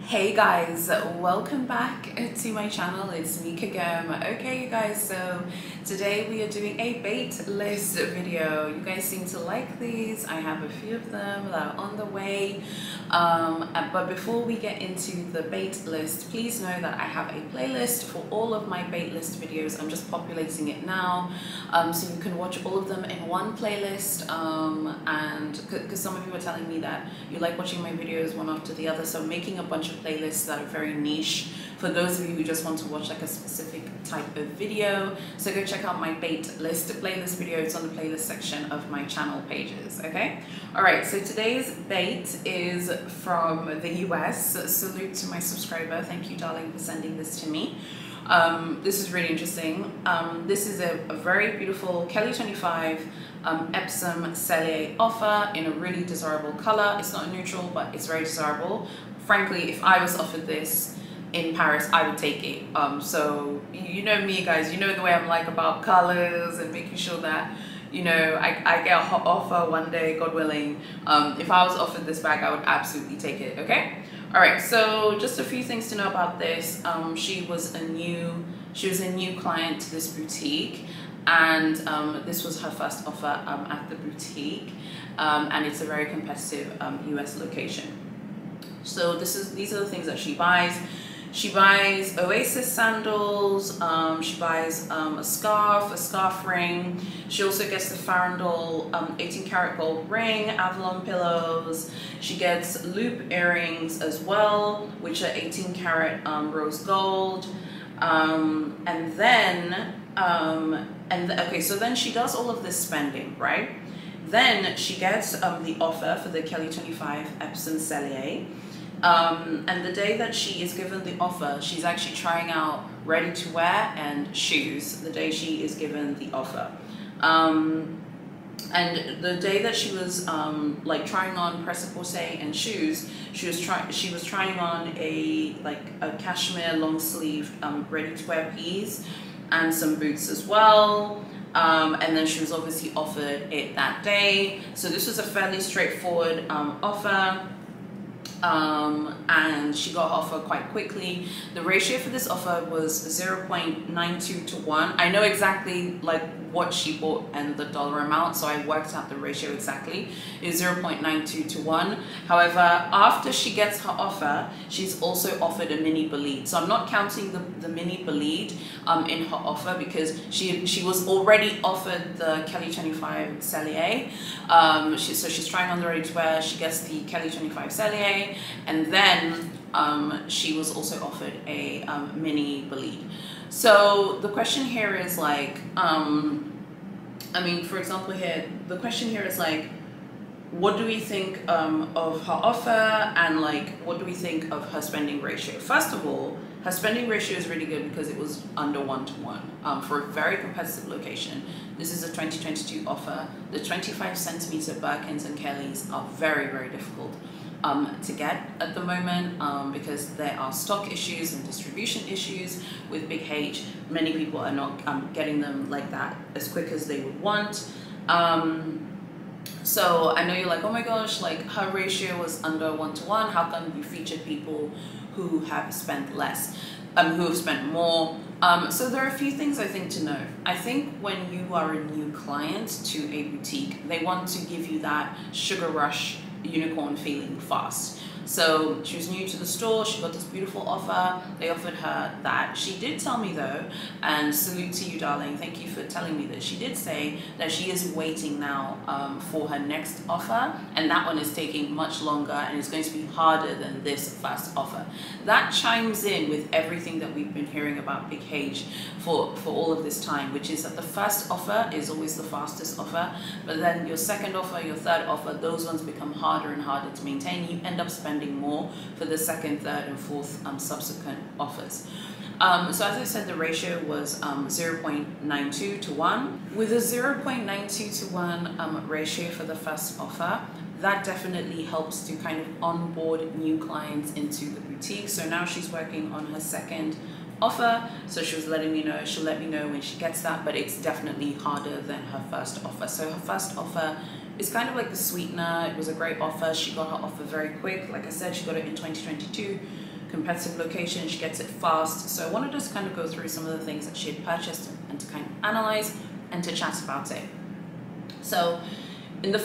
Hey guys, welcome back to my channel. It's me Kagam. Okay you guys, so today we are doing a bait list video. You guys seem to like these. I have a few of them that are on the way, but before we get into the bait list, please know that I have a playlist for all of my bait list videos. I'm just populating it now, so you can watch all of them in one playlist, and because some of you were telling me that you like watching my videos one after the other, so I'm making a bunch of playlists that are very niche for those of you who just want to watch like a specific type of video. So go check out my bait list playlist video. It's on the playlist section of my channel pages. Okay, all right, so today's bait is from the US. Salute to my subscriber. Thank you, darling, for sending this to me. This is really interesting. This is a very beautiful Kelly 25 Epsom Cellier offer in a really desirable color. It's not neutral, but it's very desirable. Frankly, if I was offered this in Paris, I would take it. So you know me guys, you know the way I'm like about colors and making sure that, you know, I get a hot offer one day, God willing. If I was offered this bag, I would absolutely take it. Okay, all right, so just a few things to know about this. She was a new client to this boutique, and this was her first offer at the boutique, and it's a very competitive US location. So these are the things that she buys. She buys Oasis sandals, she buys a scarf ring. She also gets the Farandole 18 karat gold ring, Avalon pillows. She gets loop earrings as well, which are 18 karat rose gold. Okay, so then she does all of this spending, right? Then she gets the offer for the Kelly 25 Epsom Cellier. And the day that she is given the offer, she's actually trying out ready to wear and shoes the day she is given the offer. And the day that she was like trying on prêt-à-porter and shoes, she was trying on a cashmere long sleeve ready to wear piece and some boots as well. And then she was obviously offered it that day. So this was a fairly straightforward offer. And she got offer quite quickly. The ratio for this offer was 0.92 to 1. I know exactly like what she bought and the dollar amount, so I worked out the ratio exactly. It's 0.92 to 1. However, after she gets her offer, she's also offered a mini bolide. So I'm not counting the mini bolide in her offer, because she was already offered the Kelly 25 Cellier. So she's trying on the ready to wear. She gets the Kelly 25 Cellier, and then she was also offered a mini bolide. So the question here is like, I mean, for example here, the question here is like, what do we think of her offer, and like, what do we think of her spending ratio? First of all, her spending ratio is really good because it was under 1 to 1 for a very competitive location. This is a 2022 offer. The 25 centimeter Birkins and Kellys are very, very difficult to get at the moment, because there are stock issues and distribution issues with Big H. Many people are not getting them like that as quick as they would want. So I know you're like, oh my gosh, like her ratio was under 1 to 1. How come you featured people who have spent less, who have spent more? So there are a few things I think to know. I think when you are a new client to a boutique, they want to give you that sugar rush unicorn feeling fast. So she was new to the store, she got this beautiful offer, they offered her that. She did tell me though, and salute to you darling, thank you for telling me this, she did say that she is waiting now for her next offer, and that one is taking much longer and it's going to be harder than this first offer. That chimes in with everything that we've been hearing about Big H for all of this time, which is that the first offer is always the fastest offer, but then your second offer, your third offer, those ones become harder and harder to maintain. You end up spending more for the second, third, and fourth subsequent offers. So as I said, the ratio was 0.92 to 1. With a 0.92 to 1 ratio for the first offer, that definitely helps to kind of onboard new clients into the boutique. So now she's working on her second offer, so she was letting me know, she'll let me know when she gets that, but it's definitely harder than her first offer. So her first offer is kind of like the sweetener. It was a great offer. She got her offer very quick. Like I said, she got it in 2022. competitive location, she gets it fast. So I wanted to just kind of go through some of the things that she had purchased and to kind of analyze and to chat about it. So in the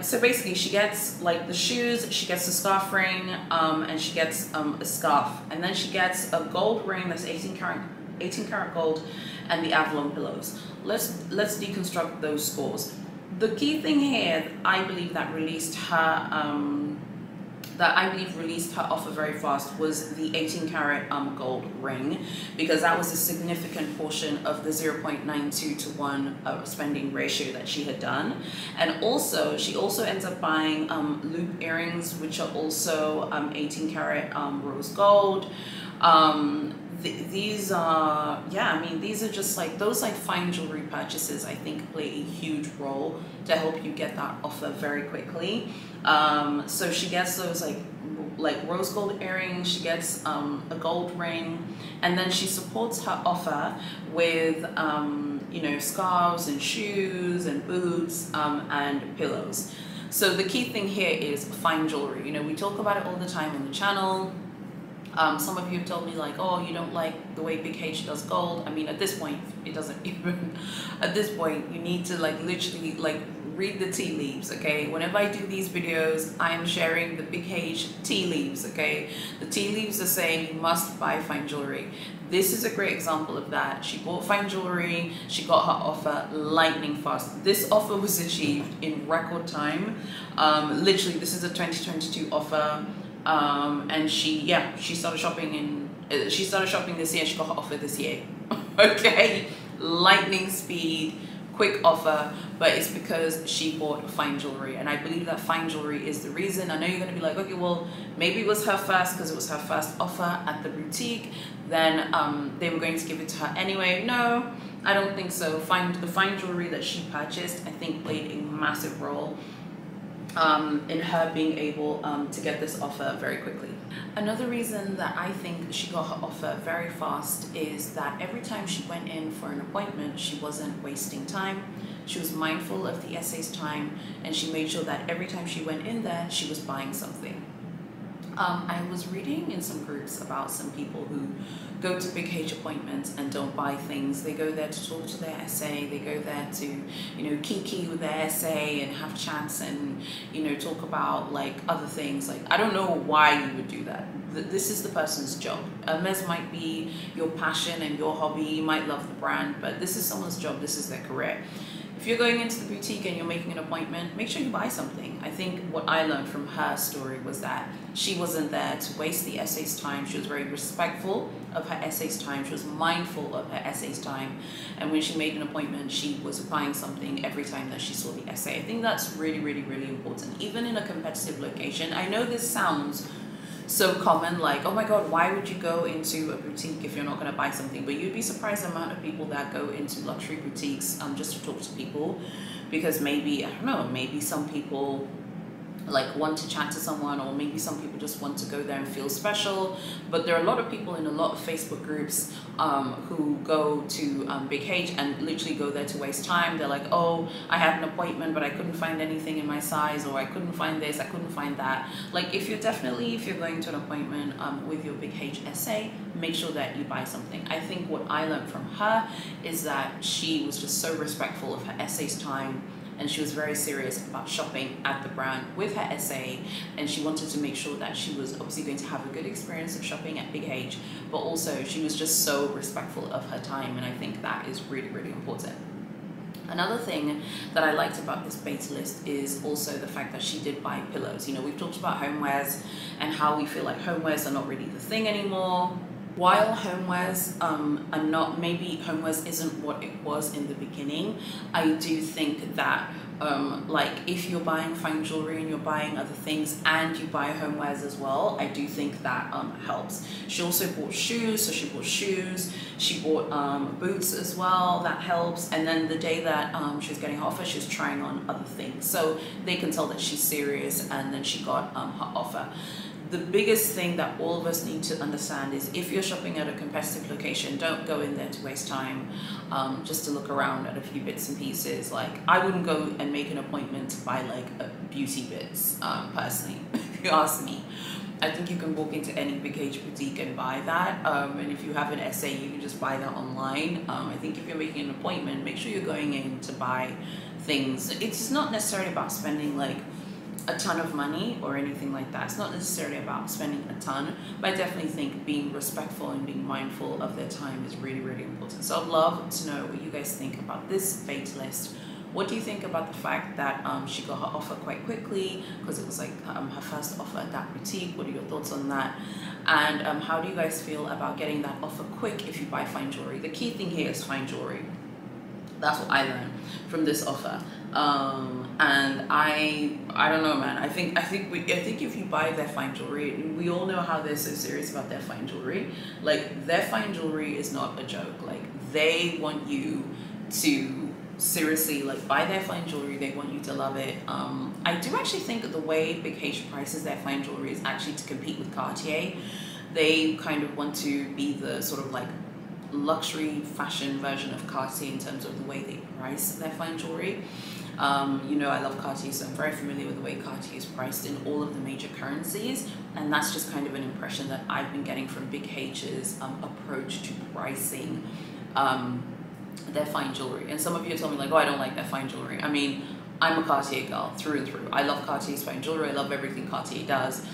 so basically she gets like the shoes, she gets the scarf ring, and she gets a scarf, and then she gets a gold ring that's 18 karat gold, and the Avalon pillows. Let's deconstruct those scores. The key thing here, I believe, that released her offer very fast was the 18 karat gold ring, because that was a significant portion of the 0.92 to 1 spending ratio that she had done. And also she also ends up buying loop earrings, which are also 18 karat rose gold. These are, yeah, I mean, these are just like those like fine jewelry purchases, I think, play a huge role to help you get that offer very quickly. So she gets those like rose gold earrings, she gets a gold ring, and then she supports her offer with you know, scarves and shoes and boots and pillows. So the key thing here is fine jewelry. You know, we talk about it all the time on the channel. Some of you have told me like, oh, you don't like the way Big H does gold. I mean, at this point, it doesn't even, at this point, you need to like literally like read the tea leaves, okay? Whenever I do these videos, I am sharing the Big H tea leaves, okay? The tea leaves are saying you must buy fine jewelry. This is a great example of that. She bought fine jewelry, she got her offer lightning fast. This offer was achieved in record time. Literally, this is a 2022 offer. And she started shopping this year. She got her offer this year. Okay, lightning speed, quick offer, but it's because she bought fine jewelry, and I believe that fine jewelry is the reason. I know you're going to be like, okay, well, maybe it was her first because it was her first offer at the boutique, then they were going to give it to her anyway. No, I don't think so. The fine jewelry that she purchased, I think, played a massive role in her being able to get this offer very quickly. Another reason that I think she got her offer very fast is that every time she went in for an appointment, she wasn't wasting time. She was mindful of the essay's time, and she made sure that every time she went in there, she was buying something. I was reading in some groups about some people who go to Big H appointments and don't buy things. They go there to talk to their essay, they go there to, you know, kiki with their essay and have chats and, you know, talk about like other things. Like, I don't know why you would do that. This is the person's job. Hermes might be your passion and your hobby, you might love the brand, but this is someone's job, this is their career. If you're going into the boutique and you're making an appointment, make sure you buy something. I think what I learned from her story was that she wasn't there to waste the essay's time. She was very respectful of her essay's time. She was mindful of her essay's time. And when she made an appointment, she was buying something every time that she saw the essay. I think that's really, really, really important. Even in a competitive location, I know this sounds so common, like, oh my god, why would you go into a boutique if you're not going to buy something? But you'd be surprised the amount of people that go into luxury boutiques just to talk to people, because maybe, I don't know, maybe some people like want to chat to someone, or maybe some people just want to go there and feel special. But there are a lot of people in a lot of Facebook groups who go to Big H and literally go there to waste time. They're like, oh, I had an appointment but I couldn't find anything in my size, or I couldn't find this, I couldn't find that. Like, if you're going to an appointment with your Big H essay, make sure that you buy something. I think what I learned from her is that she was just so respectful of her essay's time, and she was very serious about shopping at the brand with her essay, and she wanted to make sure that she was obviously going to have a good experience of shopping at Big H, but also she was just so respectful of her time, and I think that is really, really important. Another thing that I liked about this beta list is also the fact that she did buy pillows. You know, we've talked about homewares and how we feel like homewares are not really the thing anymore. While homewares are not, maybe homewares isn't what it was in the beginning, I do think that like, if you're buying fine jewelry and you're buying other things and you buy homewares as well, I do think that helps. She also bought shoes, so she bought shoes, she bought boots as well, that helps. And then the day that she was getting her offer, she was trying on other things, so they can tell that she's serious, and then she got her offer. The biggest thing that all of us need to understand is, if you're shopping at a competitive location, don't go in there to waste time just to look around at a few bits and pieces. Like, I wouldn't go and make an appointment to buy like beauty bits personally, if you ask me. I think you can walk into any big H boutique and buy that. And if you have an SA, you can just buy that online. I think if you're making an appointment, make sure you're going in to buy things. It's not necessarily about spending like a ton of money or anything like that. It's not necessarily about spending a ton, but I definitely think being respectful and being mindful of their time is really, really important. So I'd love to know what you guys think about this bait list. What do you think about the fact that she got her offer quite quickly because it was like her first offer at that boutique? What are your thoughts on that? And how do you guys feel about getting that offer quick if you buy fine jewelry? The key thing here is fine jewelry. That's what I learned from this offer. And I don't know, man. I think if you buy their fine jewelry, we all know how they're so serious about their fine jewelry. Like, their fine jewelry is not a joke. Like, they want you to seriously like buy their fine jewelry. They want you to love it. I do actually think that the way Big H prices their fine jewelry is actually to compete with Cartier. They kind of want to be the sort of like luxury fashion version of Cartier in terms of the way they price their fine jewelry. You know, I love Cartier, so I'm very familiar with the way Cartier is priced in all of the major currencies, and that's just kind of an impression that I've been getting from Big H's approach to pricing their fine jewelry. And some of you have told me like, oh, I don't like their fine jewelry. I mean, I'm a Cartier girl through and through. I love Cartier's fine jewelry. I love everything Cartier does.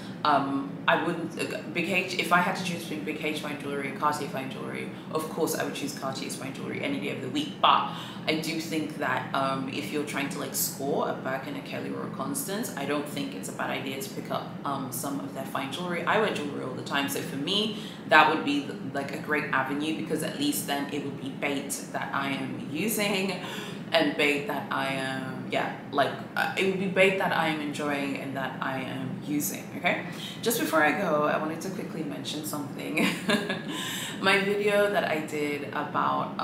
I wouldn't, Big H, if I had to choose between Big H fine jewelry and Cartier fine jewelry, of course I would choose Cartier's fine jewelry any day of the week. But I do think that if you're trying to like score a Birkin, a Kelly, or a Constance, I don't think it's a bad idea to pick up some of their fine jewelry. I wear jewelry all the time, so for me, that would be like a great avenue, because at least then it would be bait that I am using and bait that I am, it would be bait that I am enjoying and that I am using, okay? Just before I go, I wanted to quickly mention something. My video that I did about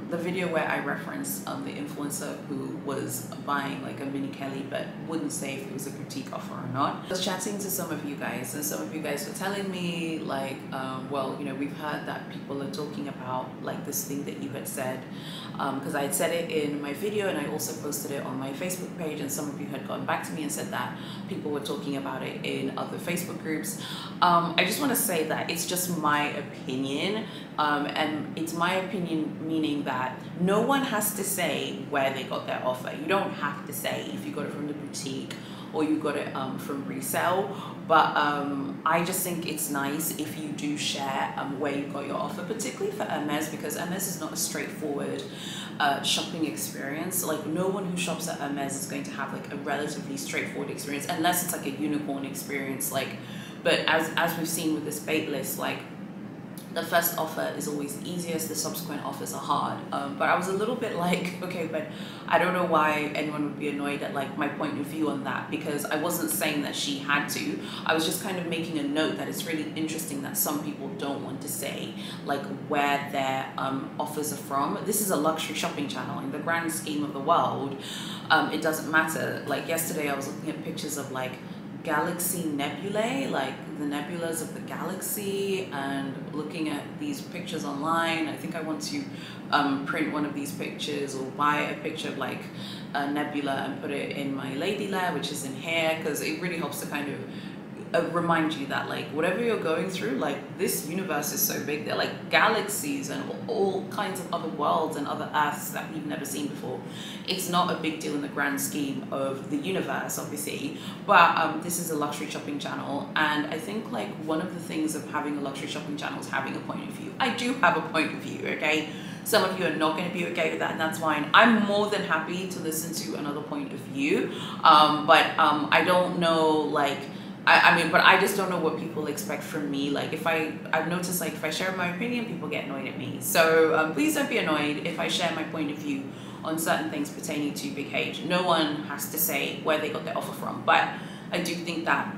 the video where I referenced the influencer who was buying like a mini Kelly but wouldn't say if it was a boutique offer or not. I was chatting to some of you guys, and some of you guys were telling me like, well, you know, we've heard that people are talking about like this thing that you had said, because I had said it in my video and I also posted it on my Facebook page, and some of you had gotten back to me and said that people were talking about it in other Facebook groups. I just want to say that it's just my opinion, and it's my opinion meaning that no one has to say where they got their offer. You don't have to say if you got it from the boutique or you got it from resale, but I just think it's nice if you do share where you got your offer, particularly for Hermes, because Hermes is not a straightforward shopping experience. Like, no one who shops at Hermes is going to have like a relatively straightforward experience unless it's like a unicorn experience. Like, but as we've seen with this bait list, like, the first offer is always the easiest, the subsequent offers are hard. But I was a little bit like, okay, but I don't know why anyone would be annoyed at like my point of view on that, because I wasn't saying that she had to. I was just kind of making a note that it's really interesting that some people don't want to say like where their offers are from. This is a luxury shopping channel. In the grand scheme of the world, it doesn't matter. Like, yesterday I was looking at pictures of like galaxy nebulae, like the nebulas of the galaxy, and looking at these pictures online. I think I want to print one of these pictures or buy a picture of like a nebula and put it in my lady lair, which is in here, because it really helps to kind of remind you that like whatever you're going through, like this universe is so big. There are like galaxies and all kinds of other worlds and other earths that we've never seen before. It's not a big deal in the grand scheme of the universe, obviously, but this is a luxury shopping channel, and I think like one of the things of having a luxury shopping channel is having a point of view. I do have a point of view, okay? Some of you are not going to be okay with that, and that's fine. I'm more than happy to listen to another point of view, but I don't know, like, I mean, but I just don't know what people expect from me. Like, if I've noticed, like, if I share my opinion, people get annoyed at me. So please don't be annoyed if I share my point of view on certain things pertaining to Big H. No one has to say where they got their offer from. But I do think that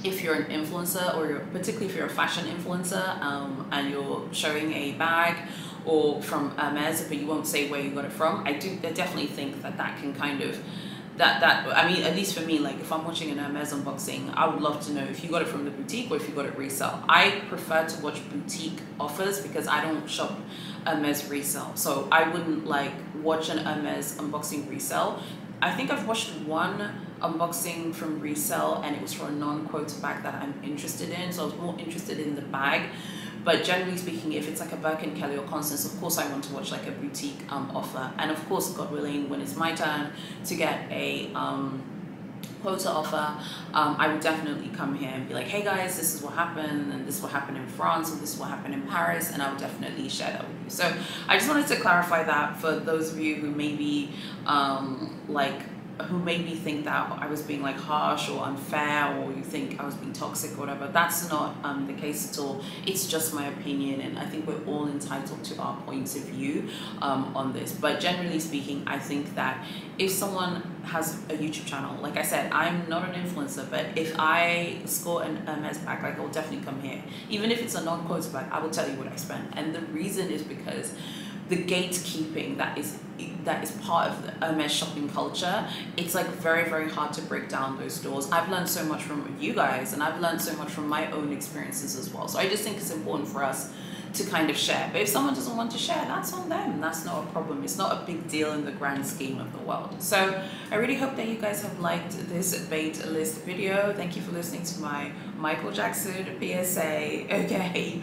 if you're an influencer, or particularly if you're a fashion influencer, and you're showing a bag or from Hermes, but you won't say where you got it from, I definitely think that that can kind of, I mean, at least for me, like if I'm watching an Hermes unboxing, I would love to know if you got it from the boutique or if you got it resale. I prefer to watch boutique offers because I don't shop Hermes resale. So I wouldn't like watch an Hermes unboxing resale. I think I've watched one unboxing from resale, and it was for a non-quota bag that I'm interested in, so I was more interested in the bag. But generally speaking, if it's like a Birkin, Kelly or Constance, of course I want to watch like a boutique offer. And of course, God willing, when it's my turn to get a quota offer, I would definitely come here and be like, hey guys, this is what happened, and this is what happened in France, or this is what happened in Paris, and I would definitely share that with you. So I just wanted to clarify that for those of you who maybe who maybe think that I was being like harsh or unfair, or you think I was being toxic or whatever. That's not the case at all. It's just my opinion, and I think we're all entitled to our points of view on this. But generally speaking, I think that if someone has a YouTube channel, like I said, I'm not an influencer, but if I score an hermes bag, like I'll definitely come here. Even if it's a non-quota bag, I will tell you what I spent. And the reason is because the gatekeeping that is part of the hermes shopping culture, it's like very, very hard to break down those doors. I've learned so much from you guys, and I've learned so much from my own experiences as well. So I just think it's important for us to kind of share. But if someone doesn't want to share, that's on them. That's not a problem. It's not a big deal in the grand scheme of the world. So I really hope that you guys have liked this bait list video. Thank you for listening to my Michael Jackson PSA, okay?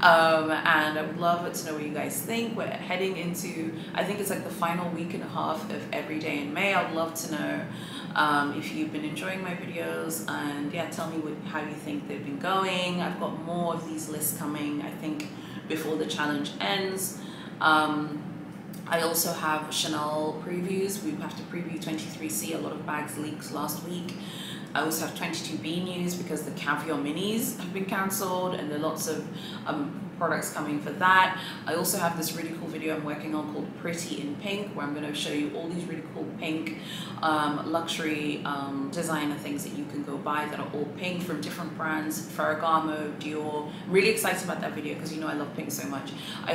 And I would love to know what you guys think. We're heading into, I think it's like the final week and a half of every day in May. I would love to know if you've been enjoying my videos, and yeah, tell me how you think they've been going. I've got more of these lists coming, I think, before the challenge ends. I also have Chanel previews. We have to preview 23C. A lot of bags leaked last week. I also have 22B news because the Caviar Minis have been cancelled, and there are lots of products coming for that. I also have this really cool video I'm working on called Pretty in Pink, where I'm going to show you all these really cool pink luxury designer things that you can go buy that are all pink from different brands, Ferragamo, Dior. I'm really excited about that video because you know I love pink so much. I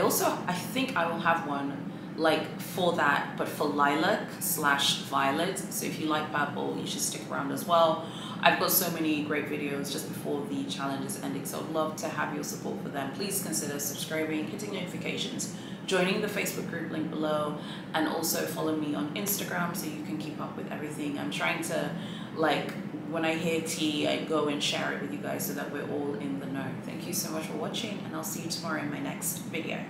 think I will have one like for that, but for lilac/violet. So if you like purple, you should stick around as well. I've got so many great videos just before the challenge is ending, so I'd love to have your support for them. Please consider subscribing, hitting notifications, joining the Facebook group link below, and also follow me on Instagram so you can keep up with everything. I'm trying to, like, when I hear tea, I go and share it with you guys so that we're all in the know. Thank you so much for watching, and I'll see you tomorrow in my next video.